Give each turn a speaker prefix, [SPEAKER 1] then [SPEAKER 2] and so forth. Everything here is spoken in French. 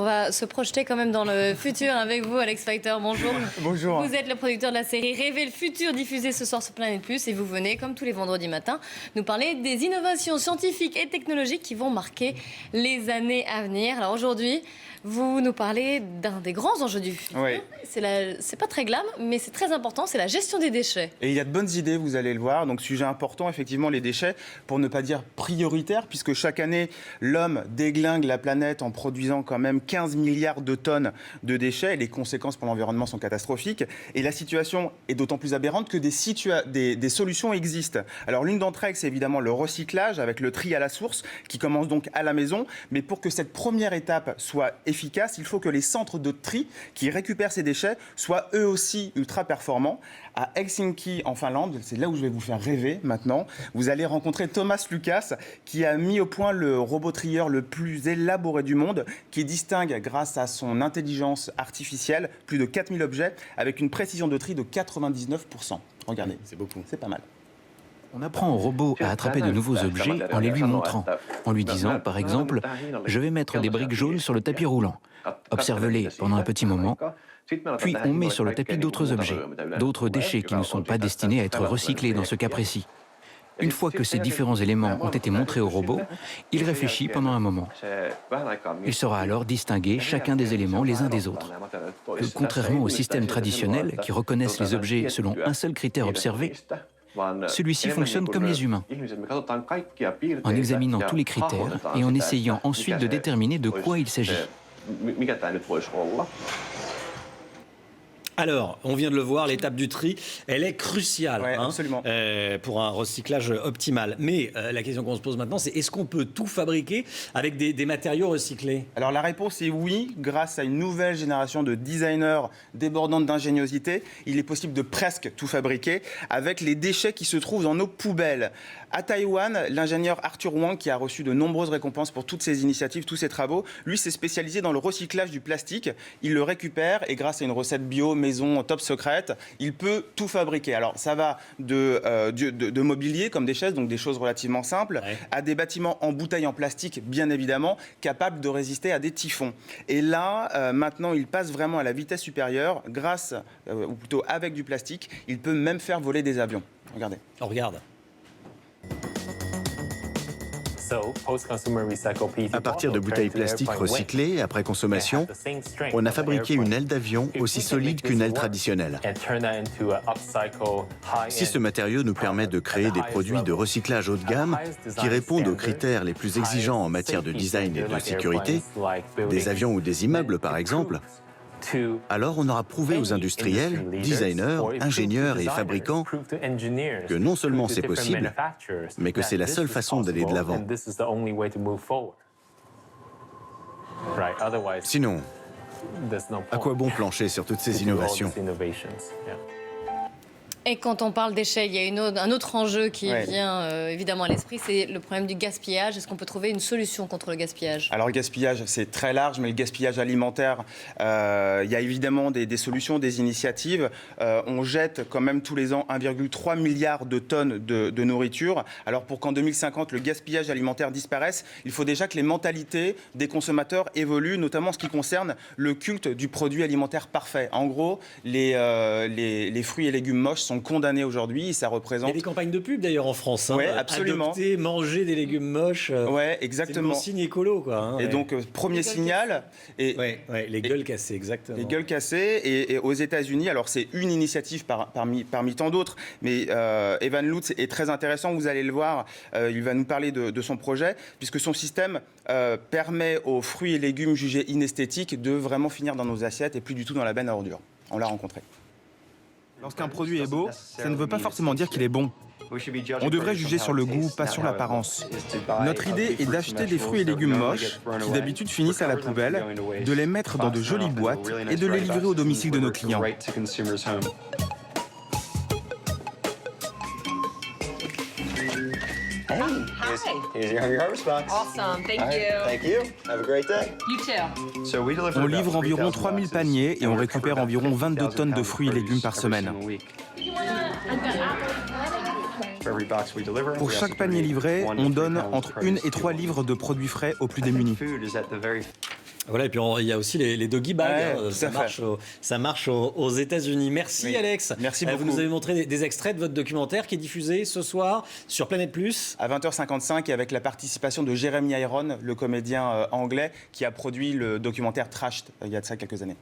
[SPEAKER 1] On va se projeter quand même dans le futur avec vous, Alex Feiter. Bonjour.
[SPEAKER 2] Bonjour.
[SPEAKER 1] Vous êtes le producteur de la série Rêver le futur, diffusée ce soir sur Planète Plus. Et vous venez, comme tous les vendredis matins, nous parler des innovations scientifiques et technologiques qui vont marquer les années à venir. Alors aujourd'hui, vous nous parlez d'un des grands enjeux du futur.
[SPEAKER 2] Oui.
[SPEAKER 1] C'est pas très glam, mais c'est très important, c'est la gestion des déchets.
[SPEAKER 2] Et il y a de bonnes idées, vous allez le voir. Donc, sujet important, effectivement, les déchets, pour ne pas dire prioritaire, puisque chaque année, l'homme déglingue la planète en produisant quand même 15 milliards de tonnes de déchets. Et les conséquences pour l'environnement sont catastrophiques. Et la situation est d'autant plus aberrante que des solutions existent. Alors, l'une d'entre elles, c'est évidemment le recyclage, avec le tri à la source, qui commence donc à la maison. Mais pour que cette première étape soit efficace, il faut que les centres de tri qui récupèrent ces déchets soient eux aussi ultra performants. À Helsinki, en Finlande, c'est là où je vais vous faire rêver maintenant, vous allez rencontrer Thomas Lucas, qui a mis au point le robot trieur le plus élaboré du monde, qui distingue, grâce à son intelligence artificielle, plus de 4000 objets, avec une précision de tri de 99%. Regardez,
[SPEAKER 3] C'est beaucoup.
[SPEAKER 2] c'est pas mal.
[SPEAKER 4] On apprend au robot à attraper de nouveaux objets en les lui montrant, en lui disant, par exemple, « Je vais mettre des briques jaunes sur le tapis roulant. Observe-les pendant un petit moment, puis on met sur le tapis d'autres objets, d'autres déchets qui ne sont pas destinés à être recyclés dans ce cas précis. Une fois que ces différents éléments ont été montrés au robot, il réfléchit pendant un moment. Il saura alors distinguer chacun des éléments les uns des autres. Que, contrairement aux systèmes traditionnels qui reconnaissent les objets selon un seul critère observé, celui-ci fonctionne comme les humains, en examinant tous les critères et en essayant ensuite de déterminer de quoi il s'agit.
[SPEAKER 3] Alors, on vient de le voir, l'étape du tri, elle est cruciale
[SPEAKER 2] absolument.
[SPEAKER 3] Pour un recyclage optimal. Mais la question qu'on se pose maintenant, c'est est-ce qu'on peut tout fabriquer avec des matériaux recyclés ?
[SPEAKER 2] Alors la réponse est oui, grâce à une nouvelle génération de designers débordants d'ingéniosité, il est possible de presque tout fabriquer avec les déchets qui se trouvent dans nos poubelles. À Taïwan, l'ingénieur Arthur Wang, qui a reçu de nombreuses récompenses pour toutes ses initiatives, tous ses travaux, lui s'est spécialisé dans le recyclage du plastique. Il le récupère et grâce à une recette bio maison top secrète, il peut tout fabriquer. Alors ça va de mobilier comme des chaises, donc des choses relativement simples, à des bâtiments en bouteilles en plastique, bien évidemment, capables de résister à des typhons. Et là, maintenant, il passe vraiment à la vitesse supérieure, grâce, ou plutôt avec du plastique, il peut même faire voler des avions. Regardez.
[SPEAKER 3] On regarde.
[SPEAKER 5] À partir de bouteilles plastiques recyclées après consommation, on a fabriqué une aile d'avion aussi solide qu'une aile traditionnelle. Si ce matériau nous permet de créer des produits de recyclage haut de gamme qui répondent aux critères les plus exigeants en matière de design et de sécurité, des avions ou des immeubles par exemple, alors on aura prouvé aux industriels, designers, ingénieurs et fabricants que non seulement c'est possible, mais que c'est la seule façon d'aller de l'avant. Sinon, à quoi bon plancher sur toutes ces innovations ?
[SPEAKER 1] Et quand on parle déchets, il y a un autre enjeu qui vient évidemment à l'esprit, c'est le problème du gaspillage. Est-ce qu'on peut trouver une solution contre le gaspillage ?
[SPEAKER 2] Alors le gaspillage, c'est très large, mais le gaspillage alimentaire, il y a évidemment des solutions, des initiatives. On jette quand même tous les ans 1,3 milliard de tonnes de nourriture. Alors pour qu'en 2050, le gaspillage alimentaire disparaisse, il faut déjà que les mentalités des consommateurs évoluent, notamment en ce qui concerne le culte du produit alimentaire parfait. En gros, les fruits et légumes moches sont condamnés aujourd'hui, ça représente...
[SPEAKER 3] Il y a des campagnes de pub d'ailleurs en France.
[SPEAKER 2] Oui, absolument.
[SPEAKER 3] Adopter, manger des légumes moches.
[SPEAKER 2] Oui, exactement.
[SPEAKER 3] C'est le bon signe écolo, quoi.
[SPEAKER 2] Et donc, premier signal...
[SPEAKER 3] Les gueules cassées, exactement.
[SPEAKER 2] Les gueules cassées. Et aux États-Unis, alors c'est une initiative parmi tant d'autres, mais Evan Lutz est très intéressant, vous allez le voir, il va nous parler de son projet, puisque son système permet aux fruits et légumes jugés inesthétiques de vraiment finir dans nos assiettes et plus du tout dans la benne à ordures. On l'a rencontré.
[SPEAKER 6] Lorsqu'un produit est beau, ça ne veut pas forcément dire qu'il est bon. On devrait juger sur le goût, pas sur l'apparence. Notre idée est d'acheter des fruits et légumes moches, qui d'habitude finissent à la poubelle, de les mettre dans de jolies boîtes et de les livrer au domicile de nos clients.
[SPEAKER 7] Here's your Hungry Harvest box.
[SPEAKER 8] Awesome, thank you.
[SPEAKER 7] Thank you. Have a great day.
[SPEAKER 8] You too.
[SPEAKER 7] So we deliver
[SPEAKER 6] On
[SPEAKER 7] about
[SPEAKER 6] livre environ 3000 paniers et on récupère environ 22 tonnes de fruits et légumes par semaine. Pour chaque panier livré, on donne entre 1 et 3 livres de produits frais aux plus démunis.
[SPEAKER 3] Voilà, et puis il y a aussi les doggy bags.
[SPEAKER 2] Ouais,
[SPEAKER 3] ça marche aux États-Unis. Merci
[SPEAKER 2] Oui.
[SPEAKER 3] Alex.
[SPEAKER 2] Merci beaucoup.
[SPEAKER 3] Vous nous avez montré des extraits de votre documentaire qui est diffusé ce soir sur Planète Plus.
[SPEAKER 2] À 20h55 et avec la participation de Jeremy Irons, le comédien anglais qui a produit le documentaire Trashed il y a de ça quelques années.